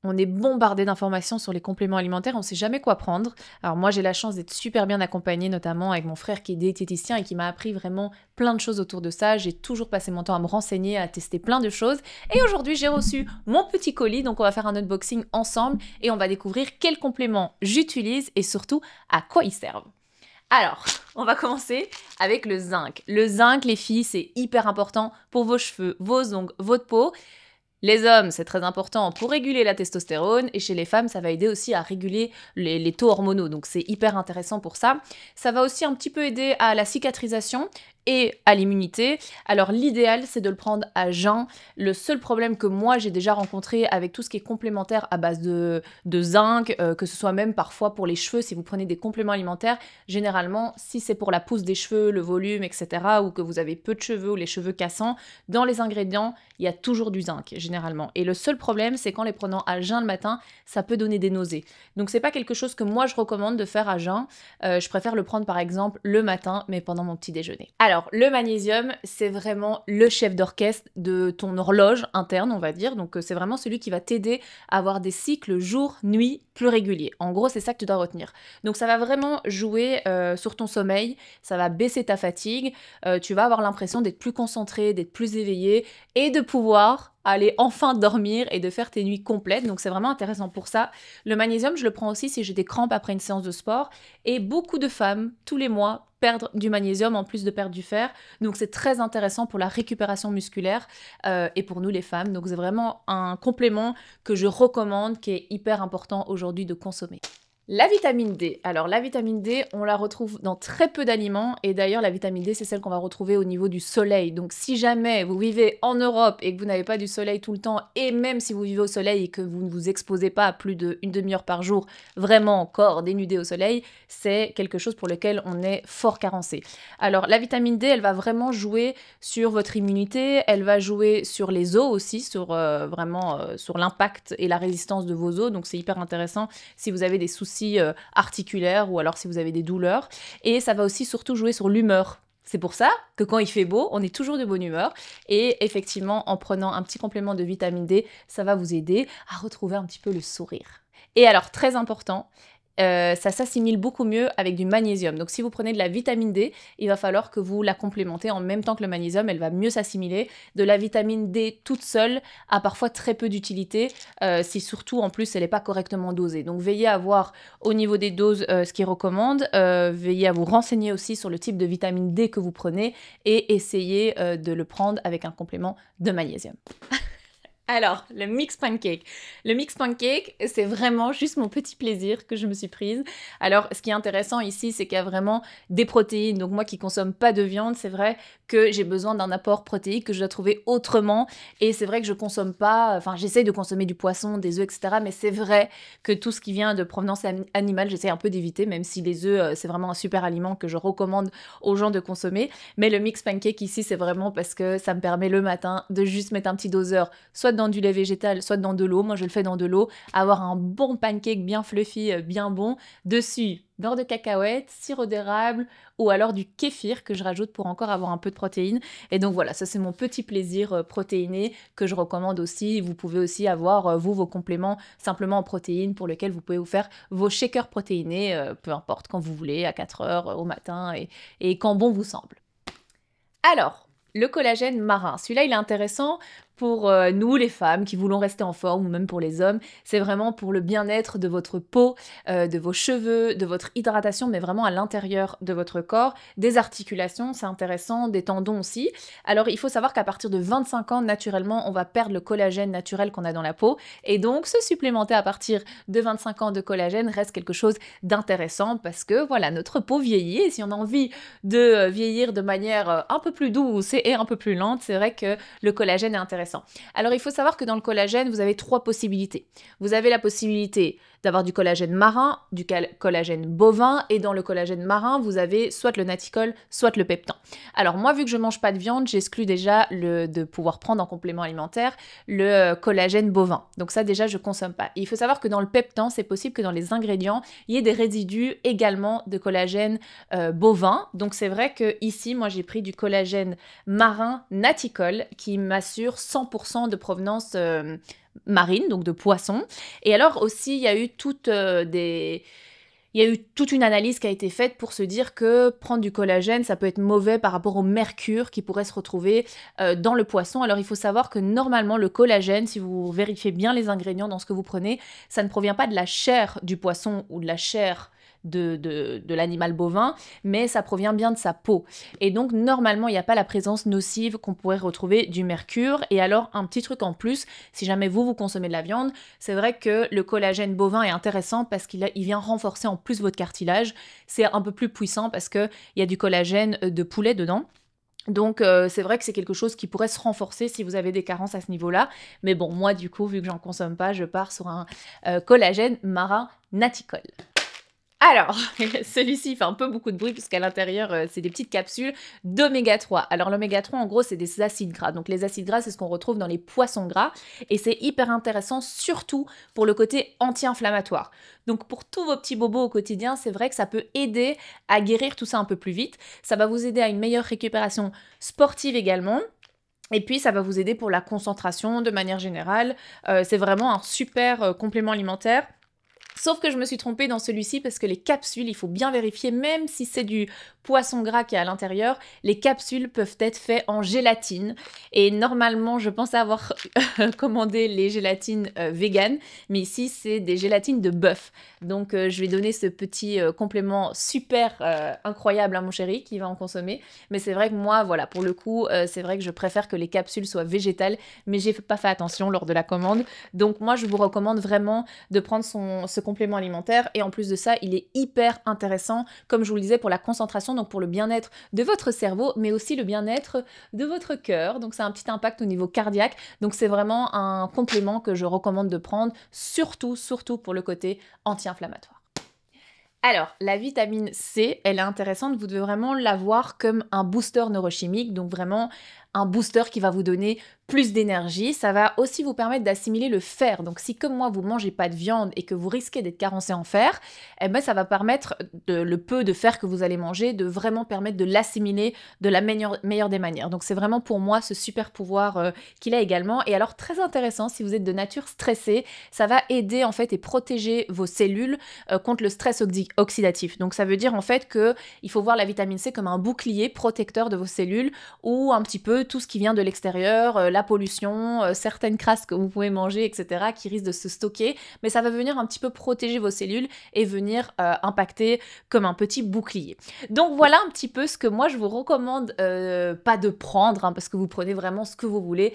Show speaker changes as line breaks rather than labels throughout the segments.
On est bombardé d'informations sur les compléments alimentaires, on ne sait jamais quoi prendre. Alors moi j'ai la chance d'être super bien accompagnée, notamment avec mon frère qui est diététicien et qui m'a appris vraiment plein de choses autour de ça. J'ai toujours passé mon temps à me renseigner, à tester plein de choses. Et aujourd'hui j'ai reçu mon petit colis, donc on va faire un unboxing ensemble et on va découvrir quels compléments j'utilise et surtout à quoi ils servent. Alors, on va commencer avec le zinc. Le zinc, les filles, c'est hyper important pour vos cheveux, vos ongles, votre peau. Les hommes, c'est très important pour réguler la testostérone et chez les femmes, ça va aider aussi à réguler les taux hormonaux. Donc c'est hyper intéressant pour ça. Ça va aussi un petit peu aider à la cicatrisation et à l'immunité. Alors l'idéal, c'est de le prendre à jeun. Le seul problème que moi j'ai déjà rencontré avec tout ce qui est complémentaire à base de zinc, que ce soit même parfois pour les cheveux, si vous prenez des compléments alimentaires, généralement, si c'est pour la pousse des cheveux, le volume, etc., ou que vous avez peu de cheveux ou les cheveux cassants, dans les ingrédients, il y a toujours du zinc, généralement. Et le seul problème, c'est qu'en les prenant à jeun le matin, ça peut donner des nausées. Donc c'est pas quelque chose que moi je recommande de faire à jeun. Je préfère le prendre par exemple le matin, mais pendant mon petit déjeuner. Alors, le magnésium, c'est vraiment le chef d'orchestre de ton horloge interne, on va dire. Donc c'est vraiment celui qui va t'aider à avoir des cycles jour-nuit plus réguliers. En gros, c'est ça que tu dois retenir. Donc ça va vraiment jouer sur ton sommeil, ça va baisser ta fatigue, tu vas avoir l'impression d'être plus concentré, d'être plus éveillé et de pouvoir aller enfin dormir et de faire tes nuits complètes. Donc c'est vraiment intéressant pour ça. Le magnésium, je le prends aussi si j'ai des crampes après une séance de sport. Et beaucoup de femmes, tous les mois, perdent du magnésium en plus de perdre du fer. Donc c'est très intéressant pour la récupération musculaire et pour nous les femmes. Donc c'est vraiment un complément que je recommande, qui est hyper important aujourd'hui de consommer. La vitamine D. Alors la vitamine D, on la retrouve dans très peu d'aliments et d'ailleurs la vitamine D, c'est celle qu'on va retrouver au niveau du soleil. Donc si jamais vous vivez en Europe et que vous n'avez pas du soleil tout le temps, et même si vous vivez au soleil et que vous ne vous exposez pas à plus d'une demi-heure par jour, vraiment corps dénudé au soleil, c'est quelque chose pour lequel on est fort carencé. Alors la vitamine D, elle va vraiment jouer sur votre immunité, elle va jouer sur les os aussi, sur sur l'impact et la résistance de vos os. Donc c'est hyper intéressant si vous avez des soucis articulaires ou alors si vous avez des douleurs. Et ça va aussi surtout jouer sur l'humeur. C'est pour ça que quand il fait beau, on est toujours de bonne humeur. Et effectivement, en prenant un petit complément de vitamine D, ça va vous aider à retrouver un petit peu le sourire. Et alors, très important, ça s'assimile beaucoup mieux avec du magnésium. Donc si vous prenez de la vitamine D, il va falloir que vous la complémentez en même temps que le magnésium, elle va mieux s'assimiler. De la vitamine D toute seule a parfois très peu d'utilité, si surtout en plus elle n'est pas correctement dosée. Donc veillez à voir au niveau des doses ce qu'ils recommandent, veillez à vous renseigner aussi sur le type de vitamine D que vous prenez et essayez de le prendre avec un complément de magnésium. Alors, le mix pancake. Le mix pancake, c'est vraiment juste mon petit plaisir que je me suis prise. Alors, ce qui est intéressant ici, c'est qu'il y a vraiment des protéines. Donc, moi qui consomme pas de viande, c'est vrai que j'ai besoin d'un apport protéique que je dois trouver autrement. Et c'est vrai que je consomme pas, enfin, j'essaie de consommer du poisson, des œufs, etc. Mais c'est vrai que tout ce qui vient de provenance animale, j'essaie un peu d'éviter, même si les œufs, c'est vraiment un super aliment que je recommande aux gens de consommer. Mais le mix pancake ici, c'est vraiment parce que ça me permet le matin de juste mettre un petit doseur, soit dans du lait végétal, soit dans de l'eau. Moi, je le fais dans de l'eau. Avoir un bon pancake bien fluffy, bien bon. Dessus, beurre de cacahuète, sirop d'érable ou alors du kéfir que je rajoute pour encore avoir un peu de protéines. Et donc voilà, ça c'est mon petit plaisir protéiné que je recommande aussi. Vous pouvez aussi avoir, vous, vos compléments simplement en protéines pour lesquels vous pouvez vous faire vos shakers protéinés, peu importe, quand vous voulez, à 4 heures au matin et quand bon vous semble. Alors, le collagène marin, celui-là il est intéressant pour nous les femmes qui voulons rester en forme ou même pour les hommes, c'est vraiment pour le bien-être de votre peau, de vos cheveux, de votre hydratation, mais vraiment à l'intérieur de votre corps, des articulations, c'est intéressant, des tendons aussi. Alors il faut savoir qu'à partir de 25 ans, naturellement, on va perdre le collagène naturel qu'on a dans la peau et donc se supplémenter à partir de 25 ans de collagène reste quelque chose d'intéressant parce que voilà, notre peau vieillit et si on a envie de vieillir de manière un peu plus douce et un peu plus lente, c'est vrai que le collagène est intéressant. Alors il faut savoir que dans le collagène, vous avez 3 possibilités. Vous avez la possibilité d'avoir du collagène marin, du collagène bovin, et dans le collagène marin, vous avez soit le naticol, soit le peptan. Alors moi, vu que je mange pas de viande, j'exclus déjà de pouvoir prendre en complément alimentaire le collagène bovin. Donc ça déjà, je consomme pas. Et il faut savoir que dans le peptan, c'est possible que dans les ingrédients, il y ait des résidus également de collagène bovin. Donc c'est vrai que ici, moi j'ai pris du collagène marin naticol qui m'assure 100% de provenance marine, donc de poissons. Et alors aussi, il y a eu toute une analyse qui a été faite pour se dire que prendre du collagène, ça peut être mauvais par rapport au mercure qui pourrait se retrouver dans le poisson. Alors il faut savoir que normalement le collagène, si vous vérifiez bien les ingrédients dans ce que vous prenez, ça ne provient pas de la chair du poisson ou de la chair de l'animal bovin, mais ça provient bien de sa peau. Et donc, normalement, il n'y a pas la présence nocive qu'on pourrait retrouver du mercure. Et alors, un petit truc en plus, si jamais vous consommez de la viande, c'est vrai que le collagène bovin est intéressant parce qu'il vient renforcer en plus votre cartilage. C'est un peu plus puissant parce qu'il y a du collagène de poulet dedans. Donc c'est vrai que c'est quelque chose qui pourrait se renforcer si vous avez des carences à ce niveau-là. Mais bon, moi du coup, vu que j'en consomme pas, je pars sur un collagène marin naticole. Alors, celui-ci fait un peu beaucoup de bruit puisqu'à l'intérieur, c'est des petites capsules d'oméga 3. Alors l'oméga 3, en gros, c'est des acides gras. Donc les acides gras, c'est ce qu'on retrouve dans les poissons gras. Et c'est hyper intéressant, surtout pour le côté anti-inflammatoire. Donc pour tous vos petits bobos au quotidien, c'est vrai que ça peut aider à guérir tout ça un peu plus vite. Ça va vous aider à une meilleure récupération sportive également. Et puis, ça va vous aider pour la concentration de manière générale. C'est vraiment un super complément alimentaire. Sauf que je me suis trompée dans celui-ci parce que les capsules, il faut bien vérifier, même si c'est du poisson gras qui est à l'intérieur, les capsules peuvent être faites en gélatine. Et normalement, je pense avoir commandé les gélatines vegan, mais ici, c'est des gélatines de bœuf. Donc, je vais donner ce petit complément super incroyable à mon chéri qui va en consommer. Mais c'est vrai que moi, voilà, pour le coup, c'est vrai que je préfère que les capsules soient végétales, mais j'ai pas fait attention lors de la commande. Donc, moi, je vous recommande vraiment de prendre ce complément alimentaire. Et en plus de ça, il est hyper intéressant, comme je vous le disais, pour la concentration, donc pour le bien-être de votre cerveau, mais aussi le bien-être de votre cœur. Donc, c'est un petit impact au niveau cardiaque. Donc, c'est vraiment un complément que je recommande de prendre, surtout pour le côté anti-inflammatoire. Alors, la vitamine C, elle est intéressante, vous devez vraiment la voir comme un booster neurochimique, donc vraiment un booster qui va vous donner plus d'énergie. Ça va aussi vous permettre d'assimiler le fer. Donc si comme moi, vous ne mangez pas de viande et que vous risquez d'être carencé en fer, eh ben, ça va permettre, le peu de fer que vous allez manger, de vraiment permettre de l'assimiler de la meilleure des manières. Donc c'est vraiment pour moi ce super pouvoir qu'il a également. Et alors très intéressant, si vous êtes de nature stressée, ça va aider en fait et protéger vos cellules contre le stress oxydatif. Donc ça veut dire en fait qu'il faut voir la vitamine C comme un bouclier protecteur de vos cellules ou un petit peu tout ce qui vient de l'extérieur, la pollution, certaines crasses que vous pouvez manger, etc., qui risquent de se stocker, mais ça va venir un petit peu protéger vos cellules et venir impacter comme un petit bouclier. Donc voilà un petit peu ce que moi je vous recommande pas de prendre, hein, parce que vous prenez vraiment ce que vous voulez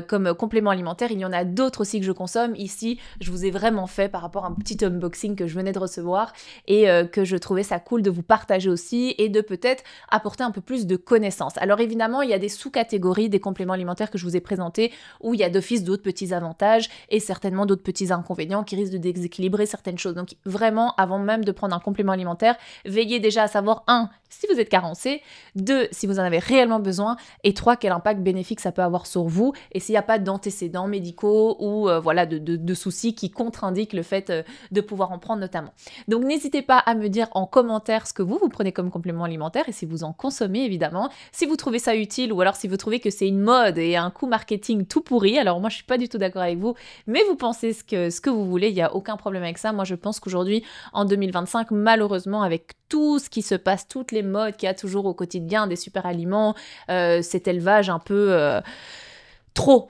comme complément alimentaire. Il y en a d'autres aussi que je consomme. Ici, je vous ai vraiment fait par rapport à un petit unboxing que je venais de recevoir et que je trouvais ça cool de vous partager aussi et de peut-être apporter un peu plus de connaissances. Alors évidemment, il y a des sous-catégories des compléments alimentaires que je vous ai présentés où il y a d'office d'autres petits avantages et certainement d'autres petits inconvénients qui risquent de déséquilibrer certaines choses. Donc vraiment, avant même de prendre un complément alimentaire, veillez déjà à savoir 1, si vous êtes carencé, 2, si vous en avez réellement besoin et 3, quel impact bénéfique ça peut avoir sur vous et s'il n'y a pas d'antécédents médicaux ou voilà, de soucis qui contre-indiquent le fait de pouvoir en prendre notamment. Donc n'hésitez pas à me dire en commentaire ce que vous prenez comme complément alimentaire et si vous en consommez évidemment, si vous trouvez ça utile ou alors si vous trouvez que c'est une mode et un coup marketing tout pourri. Alors moi je suis pas du tout d'accord avec vous, mais vous pensez ce que vous voulez, il n'y a aucun problème avec ça. Moi je pense qu'aujourd'hui en 2025, malheureusement avec tout ce qui se passe, toutes les modes qu'il y a toujours au quotidien, des super aliments, cet élevage un peu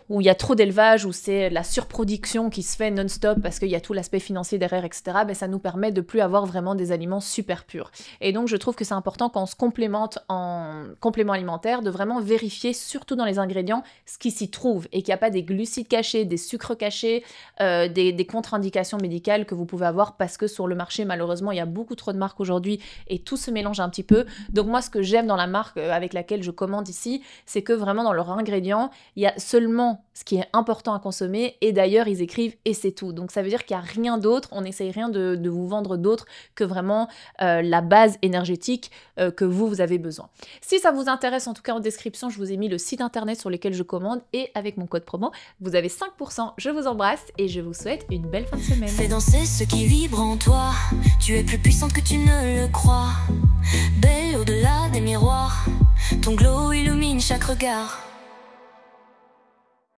où il y a trop d'élevage, où c'est la surproduction qui se fait non-stop parce qu'il y a tout l'aspect financier derrière, etc., ben ça nous permet de plus avoir vraiment des aliments super purs. Et donc, je trouve que c'est important quand on se complémente en complément alimentaire de vraiment vérifier, surtout dans les ingrédients, ce qui s'y trouve et qu'il n'y a pas des glucides cachés, des sucres cachés, des contre-indications médicales que vous pouvez avoir parce que sur le marché, malheureusement, il y a beaucoup trop de marques aujourd'hui et tout se mélange un petit peu. Donc moi, ce que j'aime dans la marque avec laquelle je commande ici, c'est que vraiment dans leurs ingrédients, il y a seulement ce qui est important à consommer et d'ailleurs ils écrivent et c'est tout. Donc ça veut dire qu'il n'y a rien d'autre, on n'essaye rien de vous vendre d'autre que vraiment la base énergétique que vous avez besoin. Si ça vous intéresse, en tout cas en description, je vous ai mis le site internet sur lequel je commande et avec mon code promo, vous avez 5%. Je vous embrasse et je vous souhaite une belle fin de semaine.
Fais danser ce qui vibre en toi, tu es plus puissante que tu ne le crois, belle au-delà des miroirs, ton glow illumine chaque regard.